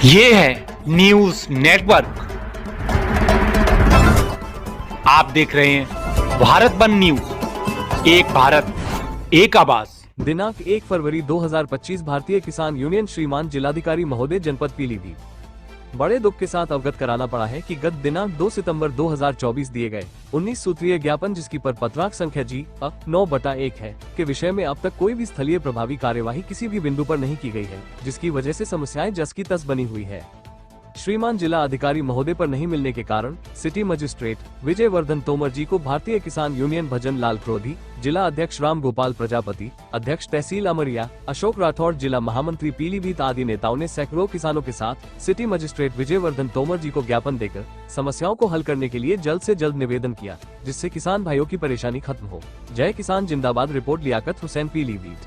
ये है news network. आप देख रहे हैं भारत वन न्यूज, एक भारत एक आवाज। दिनांक 1 फरवरी 2025 भारतीय किसान यूनियन श्रीमान जिलाधिकारी महोदय जनपद पीलीभीत बड़े दुख के साथ अवगत कराना पड़ा है कि गत दिनांक 2 सितंबर 2024 दिए गए 19 सूत्रीय ज्ञापन जिसकी पर पत्रांक संख्या G9/1 है के विषय में अब तक कोई भी स्थलीय प्रभावी कार्यवाही किसी भी बिंदु पर नहीं की गई है, जिसकी वजह से समस्याएं जस की तस बनी हुई है। श्रीमान जिला अधिकारी महोदय पर नहीं मिलने के कारण सिटी मजिस्ट्रेट विजय वर्धन तोमर जी को भारतीय किसान यूनियन भजन लाल क्रोधी, जिला अध्यक्ष राम गोपाल प्रजापति, अध्यक्ष तहसील अमरिया अशोक राठौड़, जिला महामंत्री पीलीभीत आदि नेताओं ने सैकड़ों किसानों के साथ सिटी मजिस्ट्रेट विजय वर्धन तोमर जी को ज्ञापन देकर समस्याओं को हल करने के लिए जल्द से जल्द निवेदन किया, जिससे किसान भाइयों की परेशानी खत्म हो। जय किसान जिंदाबाद। रिपोर्ट लियाकत हुसैन, पीलीभीत।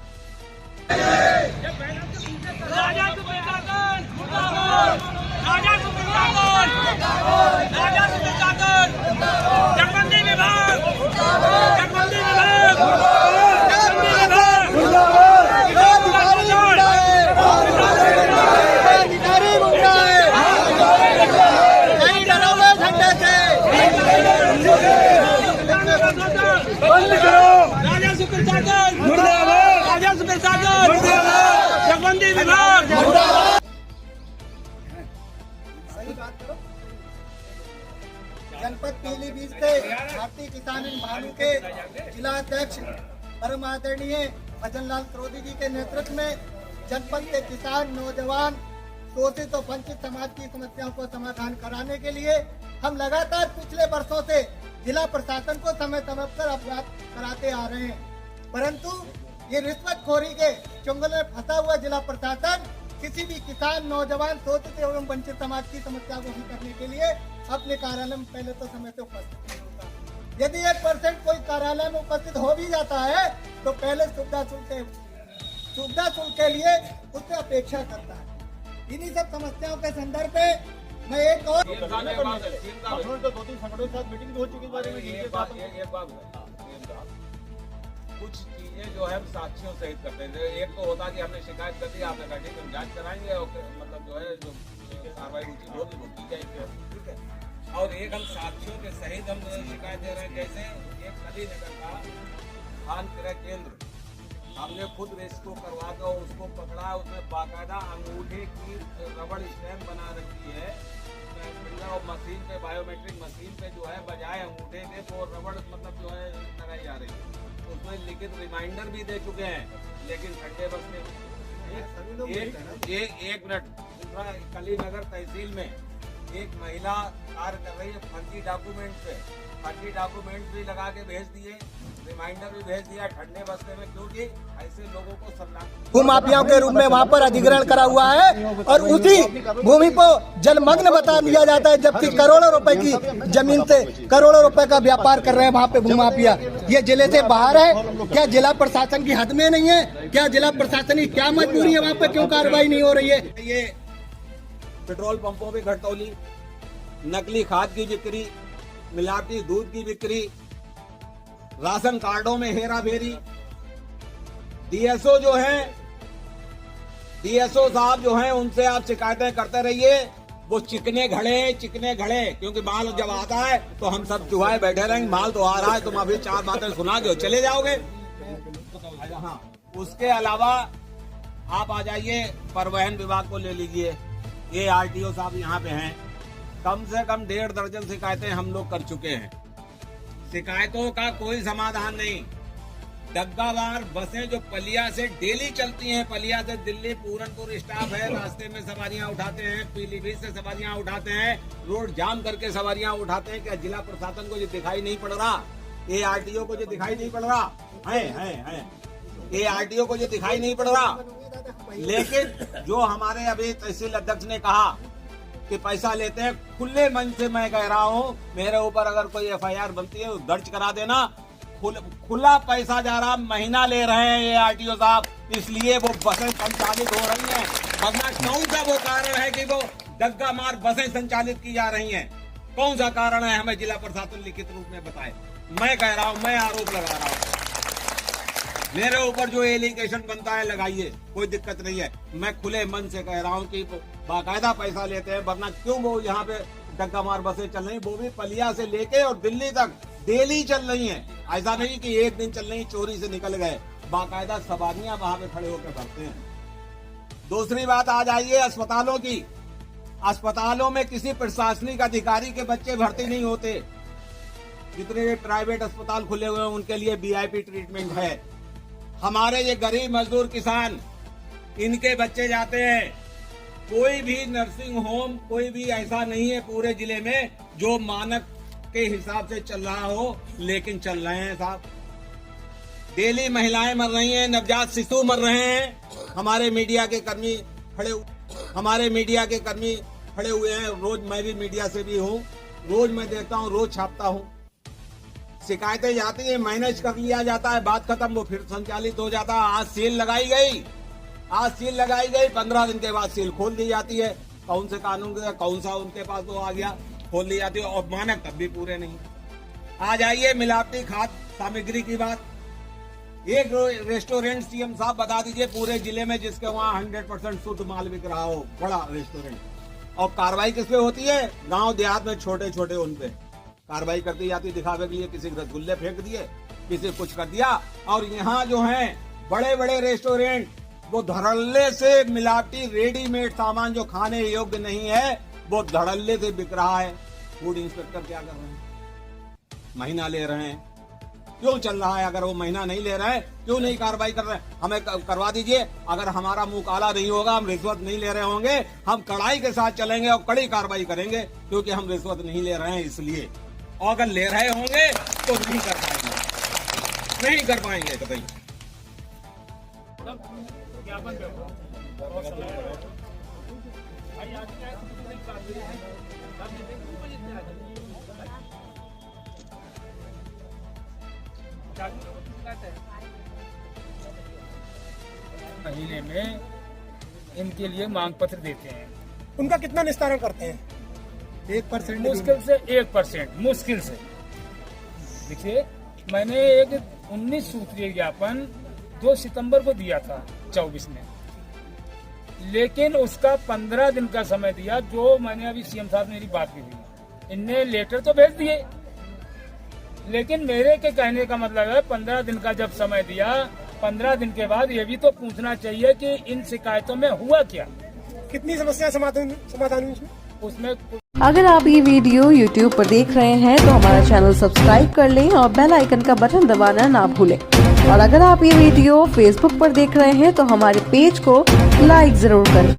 जनपद पीलीभीत से भारतीय किसान भानु के जिला अध्यक्ष परम आदरणीय भजनलाल क्रोधी जी के नेतृत्व में जनपद के किसान, नौजवान, शोषित और वंचित समाज की समस्याओं को समाधान कराने के लिए हम लगातार पिछले वर्षों से जिला प्रशासन को समय समय पर अवगत कराते आ रहे हैं, परंतु ये रिश्वतखोरी के चुंगल में फंसा हुआ जिला प्रशासन किसी भी किसान, नौजवान, शोषित एवं वंचित समाज की समस्या को हल करने के लिए अपने कार्यालय में पहले तो समय से उपस्थित नहीं होता। यदि 1% कोई कार्यालय में उपस्थित हो भी जाता है तो पहले सुविधा शुल्क के लिए उससे अपेक्षा करता है। इन्हीं सब समस्याओं के संदर्भ में मैं एक और कुछ चीजें जो है साक्षियों सहित करते हैं। एक तो होता कि हमने शिकायत कर दी, आपने कहा ठीक है जांच कराएंगे और मतलब जो है जो कार्रवाई उचित होगी वो की जाएगी, ठीक है। और एक हम साक्षियों के सहित हम शिकायत दे रहे हैं। जैसे एक नदी नगर का धान क्रय केंद्र हमने खुद रेस्क्यू करवा कर उसको पकड़ा, उसमें बाकायदा अंगूठे की रबड़ स्टैम्प बना रखी है और मशीन पे, बायोमेट्रिक मशीन पे जो है बजाय अंगूठे के वो रबड़ मतलब जो है लगाई जा रही है। उसमें लिखित रिमाइंडर भी दे चुके हैं, लेकिन ठंडे बस में एक मिनट, दूसरा कलीनगर तहसील में एक महिला कार्य कर रही है फर्जी डॉक्यूमेंट पे, फर्जी डॉक्यूमेंट भी लगा के भेज दिए, रिमाइंडर भी भेज दिया ठंडे बस्ते में, क्योंकि ऐसे लोगों को भूमाफियाओं के रूप में वहाँ पर अधिग्रहण करा हुआ है और उसी भूमि को जलमग्न बता दिया जाता है, जबकि करोड़ों रुपए की जमीन से करोड़ों रुपए का व्यापार कर रहे हैं वहाँ पे भूमाफिया। ये जिले से बाहर है क्या? जिला प्रशासन की हद में नहीं है क्या? जिला प्रशासन की क्या मजबूरी है? वहाँ पे क्यों कार्रवाई नहीं हो रही है? ये पेट्रोल पंपों पे घटतौली, नकली खाद की बिक्री, मिलावटी दूध की बिक्री, राशन कार्डों में हेरा फेरी, डीएसओ जो है, डीएसओ साहब जो हैं उनसे आप शिकायतें करते रहिए। वो चिकने घड़े, क्योंकि माल जब आता है तो हम सब चुहाए बैठे रहेंगे, माल तो आ रहा है, तुम अभी 4 बातें सुना के चले जाओगे। हाँ, उसके अलावा आप आ जाइए परिवहन विभाग को ले लीजिए, ये आरटीओ साहब यहाँ पे हैं, कम से कम 1.5 दर्जन शिकायतें हम लोग कर चुके हैं। शिकायतों का कोई समाधान नहीं। डग्गावार बसें जो पलिया से डेली चलती हैं, पलिया से दिल्ली पूरनपुर स्टाफ है, रास्ते में सवारियां उठाते हैं, पीलीभीत से सवारियां उठाते हैं, रोड जाम करके सवारियां उठाते हैं। क्या जिला प्रशासन को ये दिखाई नहीं पड़ रहा? ये आरटीओ को ये दिखाई नहीं पड़ रहा है? ये आरटीओ को ये दिखाई नहीं पड़ रहा। लेकिन जो हमारे अभी तहसील अध्यक्ष ने कहा कि पैसा लेते हैं, खुले मन से मैं कह रहा हूँ, मेरे ऊपर अगर कोई एफआईआर बनती है दर्ज करा देना। खुला पैसा जा रहा, महीना ले रहे हैं ये आरटीओ साहब, इसलिए वो बसें संचालित हो रही हैं। वरना कौन सा वो कारण है कि वो डग्गा मार बसें संचालित की जा रही हैं? कौन सा कारण है? हमें जिला प्रशासन लिखित रूप में बताए। मैं कह रहा हूँ, मैं आरोप लगा रहा हूँ। मेरे ऊपर जो एलिगेशन बनता है लगाइए, कोई दिक्कत नहीं है। मैं खुले मन से कह रहा हूँ कि बाकायदा पैसा लेते हैं, वरना क्यों वो यहाँ पे डग्गा मार बसें चल रही, वो भी पलिया से लेके और दिल्ली तक डेली चल रही हैं। ऐसा नहीं कि एक दिन चल रही चोरी से निकल गए, बाकायदा सवारियां वहां पे खड़े होकर भरते हैं। दूसरी बात आ जाइए अस्पतालों की। अस्पतालों में किसी प्रशासनिक अधिकारी के बच्चे भर्ती नहीं होते। जितने प्राइवेट अस्पताल खुले हुए हैं उनके लिए वीआईपी ट्रीटमेंट है। हमारे ये गरीब मजदूर किसान, इनके बच्चे जाते हैं। कोई भी नर्सिंग होम, कोई भी ऐसा नहीं है पूरे जिले में जो मानक के हिसाब से चल रहा हो, लेकिन चल रहे हैं साहब। डेली महिलाएं मर रही हैं, नवजात शिशु मर रहे हैं। हमारे मीडिया के कर्मी खड़े हुए हैं। रोज मैं भी मीडिया से भी हूँ, रोज मैं देखता हूँ, रोज छापता हूँ। शिकायतें जाती है, मैनेज कर लिया जाता है, बात खत्म, वो फिर संचालित हो जाता है। आज सील लगाई गई, 15 दिन के बाद सील खोल दी जाती है। कौन से कानून के, कौन सा उनके पास वो आ गया, खोल दी जाती है, और मानक तब भी पूरे नहीं। आ जाइए मिलावटी खाद्य सामग्री की बात। एक रेस्टोरेंट सीएम साहब बता दीजिए पूरे जिले में जिसके वहाँ 100% शुद्ध माल बिक रहा हो, बड़ा रेस्टोरेंट, और कार्रवाई किस पे होती है? गांव देहात में छोटे छोटे उन पे कार्रवाई कर दी जाती, दिखावे के लिए। किसी रसगुल्ले फेंक दिए, किसी कुछ कर दिया। और यहाँ जो है बड़े बड़े रेस्टोरेंट, वो धड़ल्ले से मिलावटी रेडीमेड सामान जो खाने योग्य नहीं है, वो धड़ल्ले से बिक रहा है। फूड इंस्पेक्टर क्या कर रहे हैं? महीना ले रहे हैं। क्यों चल रहा है? अगर वो महीना नहीं ले रहे हैं, क्यों नहीं कार्रवाई कर रहे हैं? हमें करवा दीजिए। अगर हमारा मुंह काला नहीं होगा, हम रिश्वत नहीं ले रहे होंगे, हम कड़ाई के साथ चलेंगे और कड़ी कार्रवाई करेंगे, क्योंकि हम रिश्वत नहीं ले रहे हैं इसलिए। और अगर ले रहे होंगे तो नहीं कर पाएंगे कभी। महीने में इनके लिए मांग पत्र देते हैं। उनका कितना निस्तारण करते हैं? 1% मुश्किल से 1%, मुश्किल से। देखिए, मैंने एक 19 सूत्रीय ज्ञापन 2 सितंबर को दिया था 24 में, लेकिन उसका 15 दिन का समय दिया। जो मैंने अभी सीएम साहब मेरी बात की हुई, इनने लेटर तो भेज दिए, लेकिन मेरे के कहने का मतलब है 15 दिन का जब समय दिया, 15 दिन के बाद ये भी तो पूछना चाहिए कि इन शिकायतों में हुआ क्या, कितनी समस्या समाधान हुई उसमें। अगर आप ये वीडियो YouTube पर देख रहे हैं तो हमारा चैनल सब्सक्राइब कर लें और बेल आइकन का बटन दबाना ना भूलें। और अगर आप ये वीडियो Facebook पर देख रहे हैं तो हमारे पेज को लाइक जरूर करें।